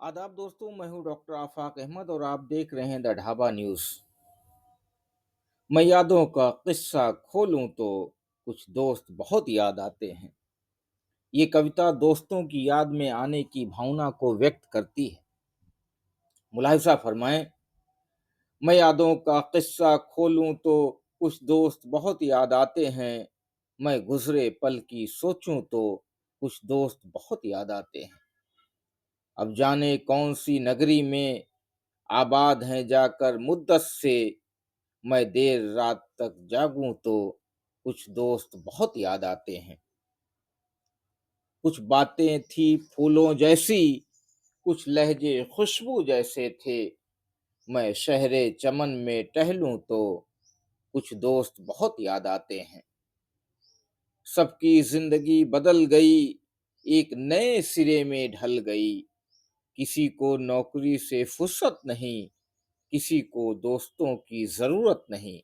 आदाब दोस्तों, मैं हूं डॉक्टर आफाक अहमद और आप देख रहे हैं द ढाबा न्यूज। मैं यादों का किस्सा खोलूं तो कुछ दोस्त बहुत याद आते हैं। ये कविता दोस्तों की याद में आने की भावना को व्यक्त करती है। मुलाहिजा फरमाएं। मैं यादों का किस्सा खोलूं तो कुछ दोस्त बहुत याद आते हैं। मैं गुजरे पल की सोचूं तो कुछ दोस्त बहुत याद आते हैं। अब जाने कौन सी नगरी में आबाद हैं जाकर मुद्दत से, मैं देर रात तक जागूं तो कुछ दोस्त बहुत याद आते हैं। कुछ बातें थी फूलों जैसी, कुछ लहजे खुशबू जैसे थे। मैं शहरे चमन में टहलूं तो कुछ दोस्त बहुत याद आते हैं। सबकी जिंदगी बदल गई, एक नए सिरे में ढल गई। किसी को नौकरी से फुर्सत नहीं, किसी को दोस्तों की जरूरत नहीं।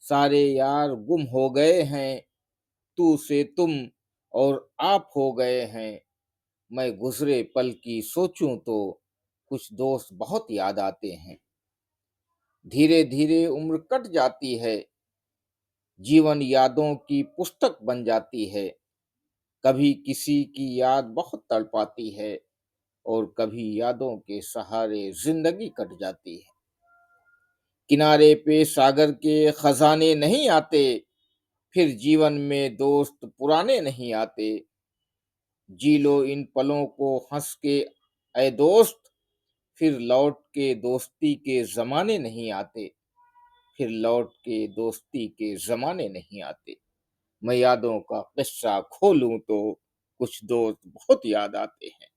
सारे यार गुम हो गए हैं, तू से तुम और आप हो गए हैं। मैं गुजरे पल की सोचूं तो कुछ दोस्त बहुत याद आते हैं। धीरे धीरे उम्र कट जाती है, जीवन यादों की पुस्तक बन जाती है। कभी किसी की याद बहुत तड़पाती है और कभी यादों के सहारे जिंदगी कट जाती है। किनारे पे सागर के खजाने नहीं आते, फिर जीवन में दोस्त पुराने नहीं आते। जी लो इन पलों को हंस के ऐ दोस्त, फिर लौट के दोस्ती के जमाने नहीं आते। फिर लौट के दोस्ती के जमाने नहीं आते। मैं यादों का किस्सा खोलूं तो कुछ दोस्त बहुत याद आते हैं।